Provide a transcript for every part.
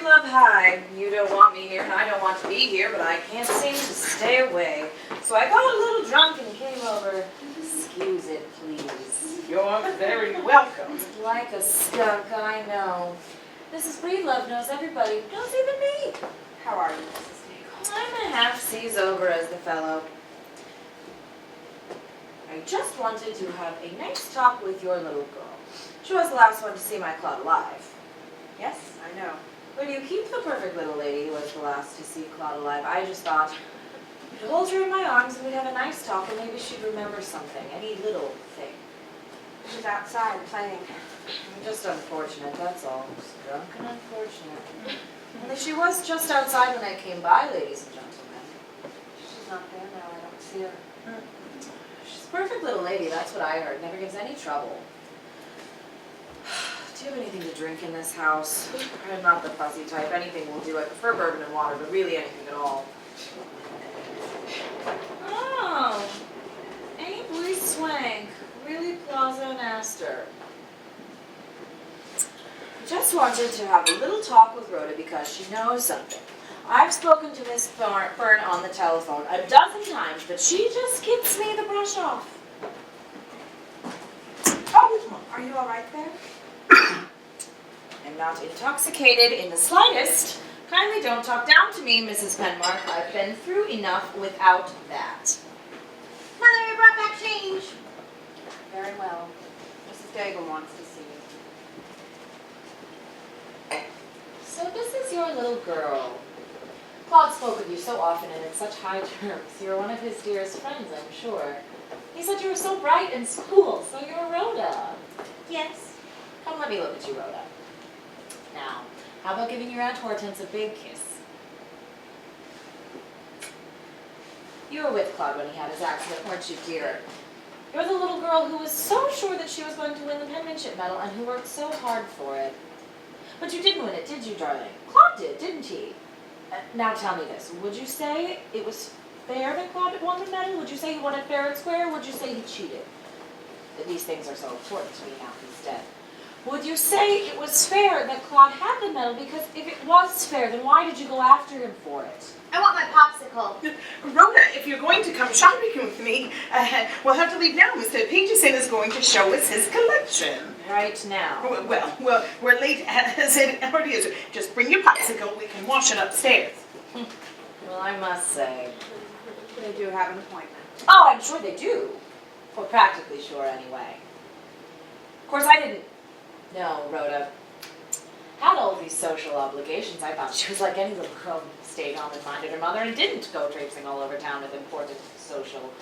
Love, hi. You don't want me here, and I don't want to be here, but I can't seem to stay away. So I got a little drunk and came over. Excuse it, please. You're very welcome. Like a skunk, I know. Mrs. Breedlove knows everybody, knows even me. How are you, Mrs. Deagle? I'm a half seas over, as the fellow. I just wanted to have a nice talk with your little girl. She was the last one to see my Claude alive. Yes, I know. Will you keep the perfect little lady who was the last to see Claude alive? I just thought I'd hold her in my arms and we'd have a nice talk, and maybe she'd remember something, any little thing. She's outside playing. Just unfortunate, that's all. Just drunk and unfortunate. Only she was just outside when I came by, ladies and gentlemen. She's not there now. I don't see her. She's a perfect little lady, that's what I heard. Never gives any trouble. Do you have anything to drink in this house? I'm not the fussy type. Anything will do. I prefer bourbon and water, but really anything at all. Oh, Abe Lee Swank. Really Plaza and Astor. I just wanted to have a little talk with Rhoda because she knows something. I've spoken to Miss Byrne on the telephone a dozen times, but she just gives me the brush off. Oh, are you all right there? I'm not intoxicated in the slightest. Kindly don't talk down to me, Mrs. Penmark. I've been through enough without that. Mother, I brought back change. Very well. Mrs. Daigle wants to see you. So this is your little girl. Claude spoke of you so often and in such high terms. You're one of his dearest friends, I'm sure. He said you were so bright in school, so you're Rhoda. Yes. Come, let me look at you, Rhoda. Now, how about giving your Aunt Hortense a big kiss? You were with Claude when he had his accident, weren't you, dear? You're the little girl who was so sure that she was going to win the penmanship medal and who worked so hard for it. But you didn't win it, did you, darling? Claude did, didn't he? Now tell me this. Would you say it was fair that Claude won the medal? Would you say he won it fair and square, or would you say he cheated? These things are so important to me now he's dead. Would you say it was fair that Claude had the medal? Because if it was fair, then why did you go after him for it? I want my popsicle. Rhoda, if you're going to come shopping with me, we'll have to leave now. Mr. Peterson is going to show us his collection. Right now. Well, we're late as it already is. Just bring your popsicle. We can wash it upstairs. Well, I must say. They do have an appointment. Oh, I'm sure they do. Well, practically sure, anyway. Of course, I didn't know Rhoda had all these social obligations. I thought she was like any little girl who stayed home and minded her mother and didn't go traipsing all over town with important social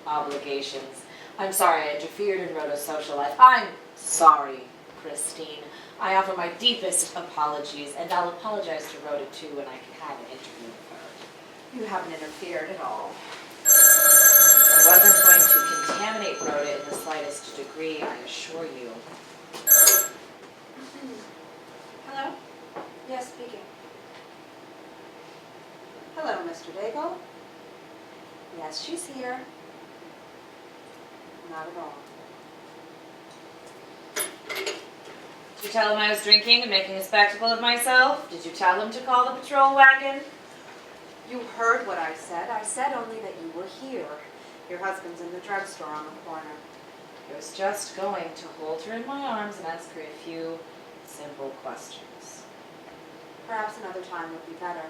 obligations. I'm sorry I interfered in Rhoda's social life. I'm sorry, Christine. I offer my deepest apologies, and I'll apologize to Rhoda, too, when I can have an interview with her. You haven't interfered at all. I wasn't going to contaminate Rhoda in the slightest degree, I assure you. Hello? Yes, speaking. Hello, Mr. Daigle? Yes, she's here. Not at all. Did you tell him I was drinking and making a spectacle of myself? Did you tell him to call the patrol wagon? You heard what I said. I said only that you were here. Your husband's in the drugstore on the corner. I was just going to hold her in my arms and ask her a few simple questions. Perhaps another time would be better.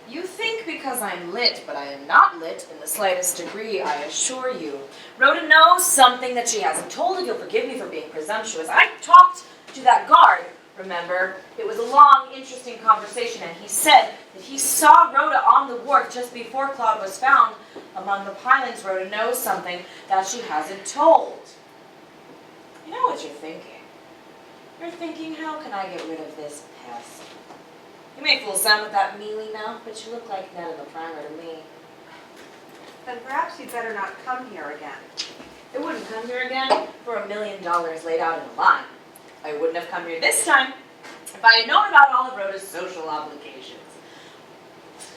You think because I'm lit, but I am not lit in the slightest degree, I assure you. Rhoda knows something that she hasn't told, and you'll forgive me for being presumptuous. I talked to that guard, remember? It was a long, interesting conversation, and he said that he saw Rhoda on the wharf just before Claude was found among the pilings. Rhoda knows something that she hasn't told. You know what you're thinking. You're thinking, how can I get rid of this pest? You may fool some with that mealy mouth, but you look like Ned in the primer to me. Then perhaps you'd better not come here again. I wouldn't come here again for $1 million laid out in a line. I wouldn't have come here this time if I had known about all of Rhoda's social obligations.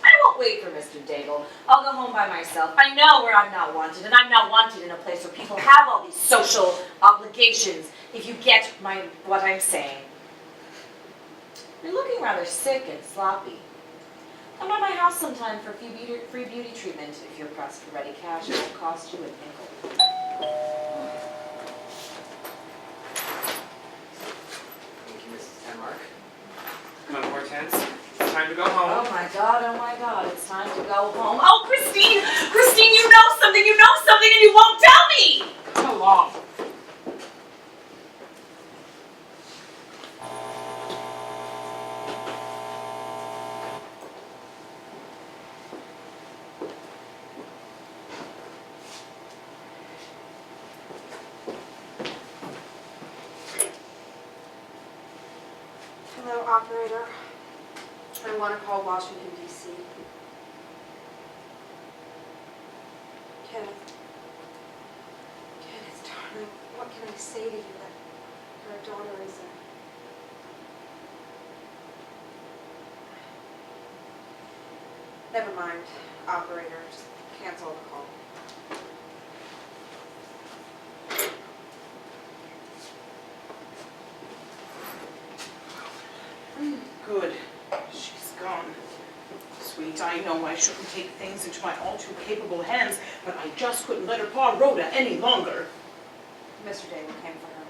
I won't wait for Mr. Daigle. I'll go home by myself. I know where I'm not wanted, and I'm not wanted in a place where people have all these social obligations, if you get what I'm saying. You're looking rather sick and sloppy. Come by my house sometime for free beauty treatment. If you're pressed for ready cash, it won't cost you a nickel. Thank you, Mrs. Denmark. Come on, Hortense. It's time to go home. Oh my God, it's time to go home. Oh, Christine! Christine, you know something, and you won't tell me! Come along. Hello, operator. I want to call Washington, D.C. Kenneth. Kenneth, darling, what can I say to you that your daughter is Never mind, operator. Just cancel the call. Good. She's gone. Sweet, I know I shouldn't take things into my all too capable hands, but I just couldn't let her paw Rhoda any longer. Mr. Daly came for her.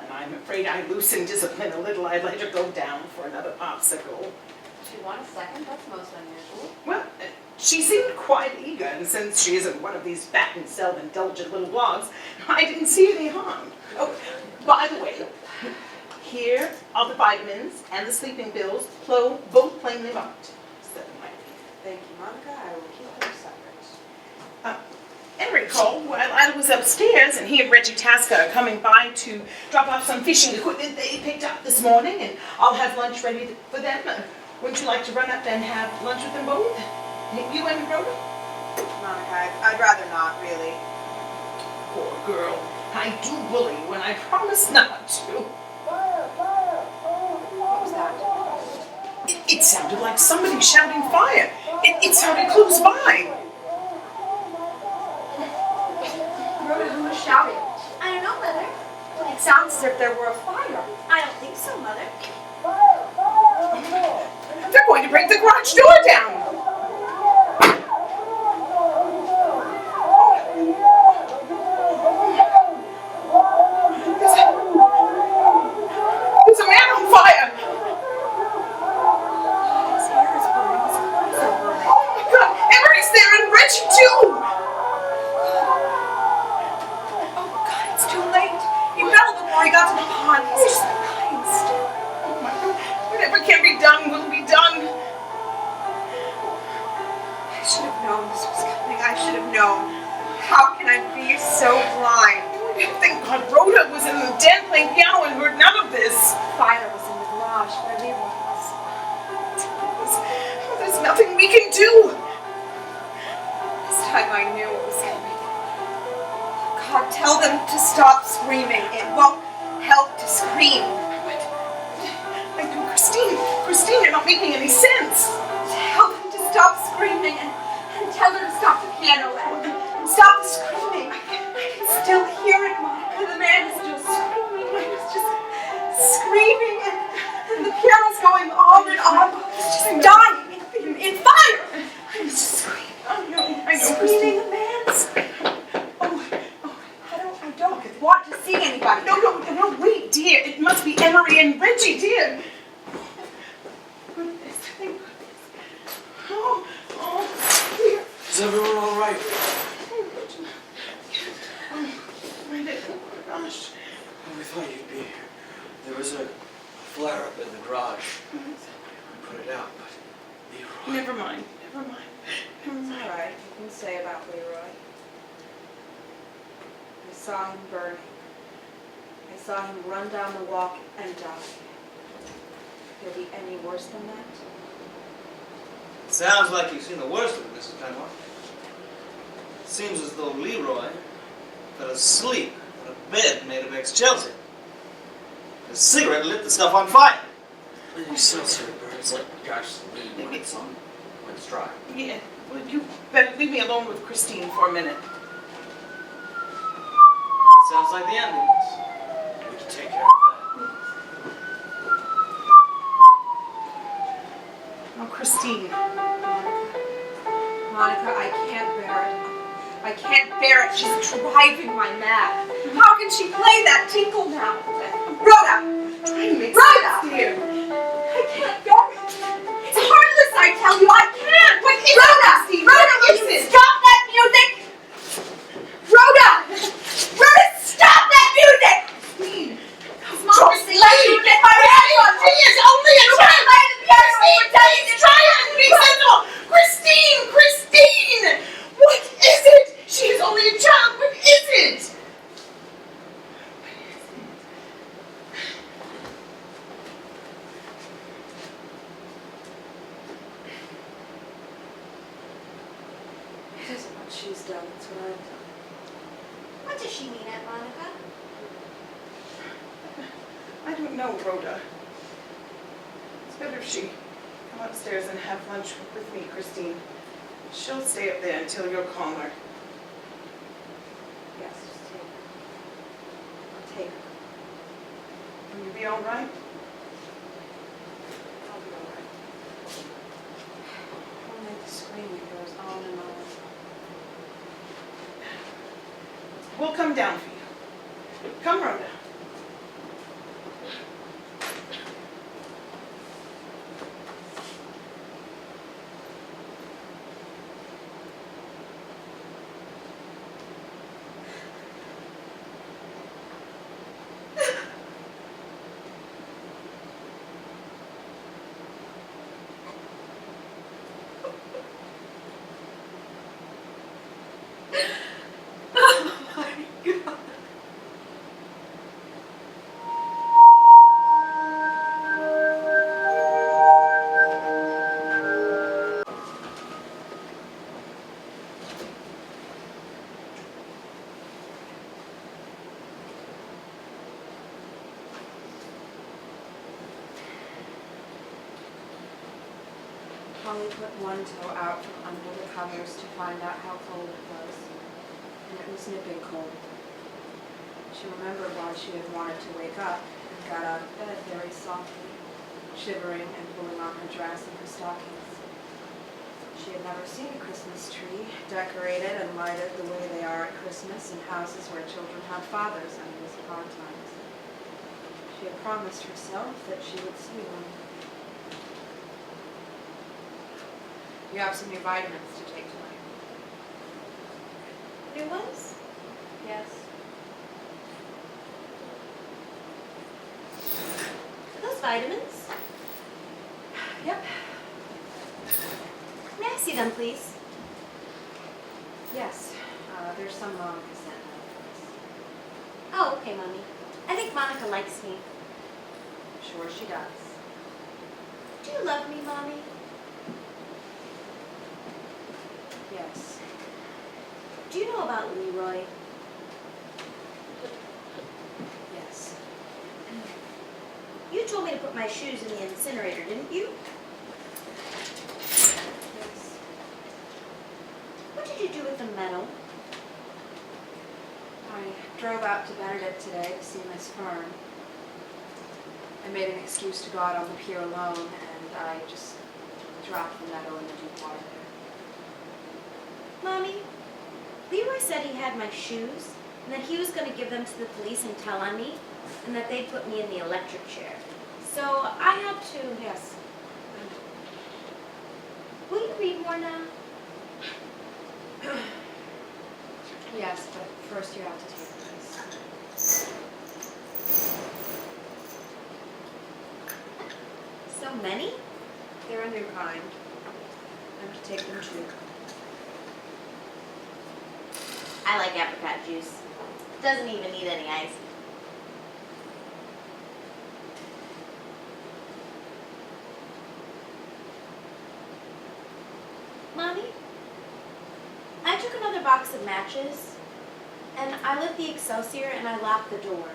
And I'm afraid I loosened discipline a little. I let her go down for another popsicle. She won a second? That's most unusual. Well, she seemed quite eager, and since she isn't one of these fat and self-indulgent little blogs, I didn't see any harm. Oh, by the way, here are the vitamins and the sleeping pills, both plainly marked. Thank you, Monica. I will keep them separate. Enric called while Ida was upstairs, and he and Reggie Tasker are coming by to drop off some fishing equipment they picked up this morning, and I'll have lunch ready for them. Wouldn't you like to run up and have lunch with them both? You and Rhoda? Monica, I'd rather not, really. Poor girl. I do bully when I promise not to. What was that? It sounded like somebody shouting fire. It sounded close by. Rhoda, who was shouting? I don't know, Mother. It sounds as if there were a fire. I don't think so, Mother. They're going to break the garage door down. There's a man on fire. His hair is burning. His clothes are burning. Oh my God, Emery's there and Reggie too. Oh God, it's too late. He fell before he got to the pond. He's just surprised. Oh my God, whatever can be done will be done. I should have known this was coming. I should have known. How can I be so blind? Thank God Rhoda was in the den playing piano and heard none of this. Fire was in the garage where Leroy was. There's nothing we can do. This time I knew it was coming. God, tell them to stop screaming. It won't help to scream. I do, Christine, you're not making any sense. Tell them to stop screaming and tell them to stop the piano and stop the screaming. I can still hear it, Monica. The man is still screaming. He was just screaming and the piano's going on and on. He's just dying in fire. I'm just screaming. I know, Screaming, the man's screaming. I don't want to see anybody. No, wait, dear. It must be Emery and Reggie, dear. Goodness, thank goodness. Oh, dear. Is everyone all right? Oh, gosh. Well, we thought you'd be here. There was a flare-up in the garage. We put it out, but Leroy... Never mind. It's all right. You can say about Leroy. I saw him burning. I saw him run down the walk and die. Could he be any worse than that? Sounds like you've seen the worst of it, Mrs. Denmark. Seems as though Leroy fell asleep in a bed made of ex-Chelsea. His cigarette lit the stuff on fire. He seltzer burns like gasoline when it's dry. Yeah, well, you better leave me alone with Christine for a minute. Sounds like the ending. We can take care of that. bear it. She's driving my mad. How can she play that tinkle now? Rhoda! Try and make Rhoda! sense, dear. I can't bear it. It's heartless, I tell you. I can't. What is Rhoda! Steve? Rhoda, What will is you it? stop that music? Rhoda! Rhoda, stop that music! Steve, Mom, Just let me get my hands on her. She is only a child. Christine, please try and be sensible. Christine, Christine! What is it? She is only a child. What is it? It isn't what she's done, it's what I've done. What does she mean, Aunt Monica? I don't know, Rhoda. It's better if she come upstairs and have lunch with me, Christine. She'll stay up there until you're calmer. Yes, just take her. I'll take her. Will you be all right? I'll be all right. Only the screaming goes on and on. We'll come down for you. Come, Rhoda. Polly put one toe out from under the covers to find out how cold it was, and it was nipping cold. She remembered why she had wanted to wake up and got out of bed very softly, shivering and pulling on her dress and her stockings. She had never seen a Christmas tree decorated and lighted the way they are at Christmas in houses where children have fathers and visit hard times. She had promised herself that she would see one. You have some new vitamins to take tonight. New ones? Yes. Are those vitamins? Yep. May I see them, please? Yes. There's some Monica sent out Oh, okay, Mommy. I think Monica likes me. for us. Sure she does. Do you love me, Mommy? Yes. Do you know about Leroy? Yes. You told me to put my shoes in the incinerator, didn't you? Yes. What did you do with the metal? I drove out to Benedict today to see Miss Fern. I made an excuse to go out on the pier alone, and I just dropped the metal in the deep water there. Mommy, Leroy said he had my shoes, and that he was going to give them to the police and tell on me, and that they'd put me in the electric chair. So I had to... Yes. Will you read more now? Yes, but first you have to take this. So many? They're a new kind. I have to take them too. I like apricot juice. Doesn't even need any ice. Mommy, I took another box of matches, and I lit the Excelsior and I locked the door.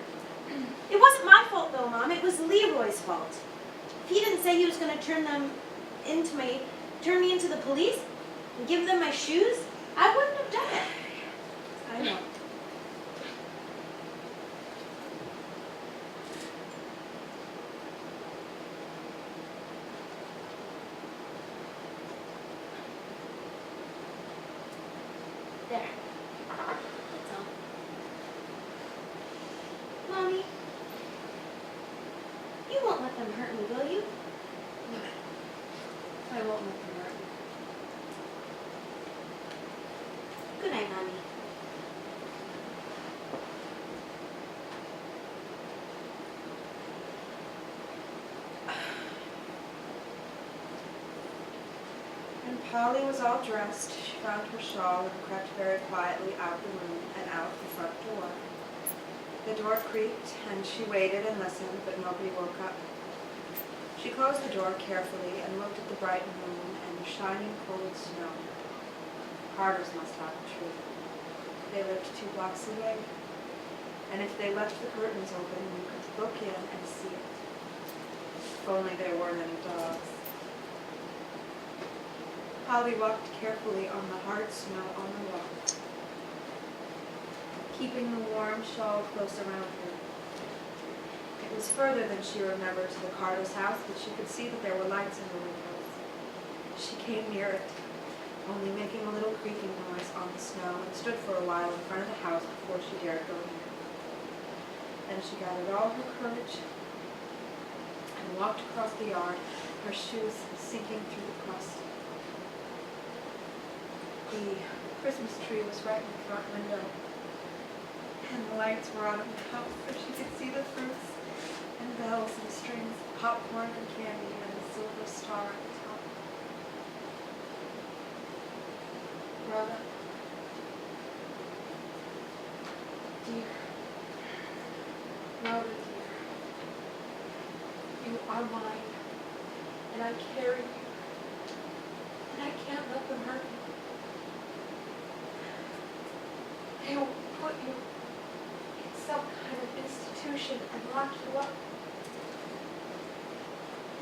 It wasn't my fault though, Mom. It was Leroy's fault. If he didn't say he was going to turn me into the police and give them my shoes, I wouldn't have done it. I know. There. won't let them hurt me, will you? No. I won't let them hurt me. Good night, Mommy. When Polly was all dressed, she found her shawl and crept very quietly out the room and out the front door. The door creaked, and she waited and listened, but nobody woke up. She closed the door carefully and looked at the bright moon and the shining cold snow. Carters must have a tree. They lived 2 blocks away, and if they left the curtains open, you could look in and see it. If only there weren't any dogs. Polly walked carefully on the hard snow on the walk, keeping the warm shawl close around her. It was further than she remembered to the Carter's house, but she could see that there were lights in the windows. She came near it, only making a little creaking noise on the snow, and stood for a while in front of the house before she dared go near. Then she gathered all her courage and walked across the yard, her shoes sinking through the crust. The Christmas tree was right in the front window, and the lights were out of the house, so she could see the fruits and bells and strings of popcorn and candy and the silver star at the top. Rhoda, dear, Rhoda, dear, you are mine, and I carry you, and I can't let them hurt you. They will put you in some kind of institution and lock you up.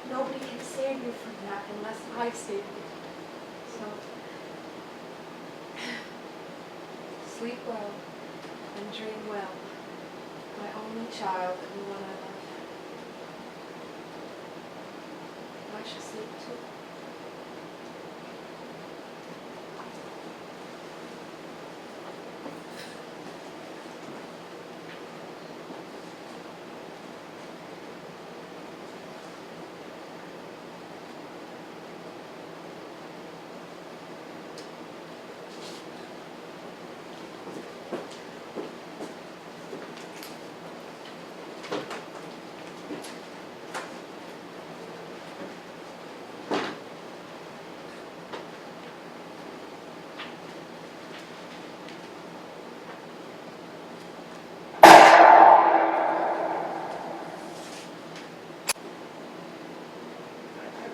Nobody can save you from that unless I save you. So, sleep well and dream well, my only child and the one I love. I shall sleep too.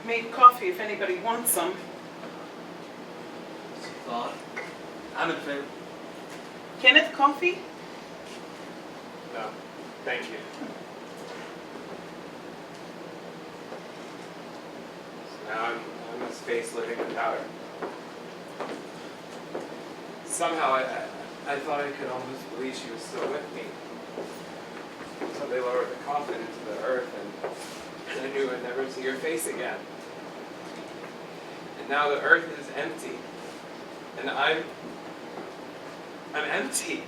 Made coffee if anybody wants some. It's a thought. I'm in favor. Kenneth, coffee? No, thank you. So now I'm in this space living without her. Somehow I thought I could almost believe she was still with me. So they lowered the coffin into the earth and I knew I'd never see her face again. And now the earth is empty. And I'm empty.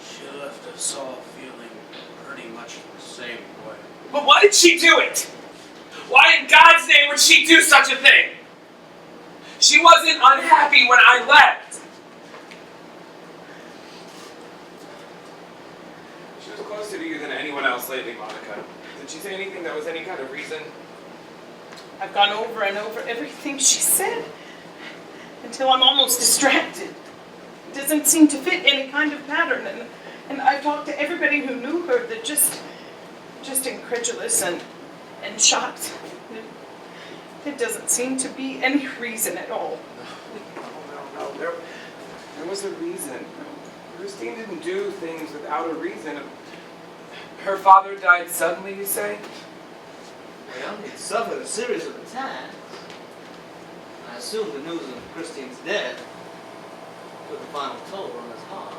She left us all feeling pretty much the same way. But why did she do it? Why in God's name would she do such a thing? She wasn't unhappy when I left. She was closer to you than anyone else lately, Monica. Did she say anything that was any kind of reason? I've gone over and over everything she said until I'm almost distracted. It doesn't seem to fit any kind of pattern, and I've talked to everybody who knew her that just incredulous and shocked. There doesn't seem to be any reason at all. No. There was a reason. Christine didn't do things without a reason. Her father died suddenly, you say? Well, he suffered a series of attacks. I assume the news of Christine's death took a final toll on his heart.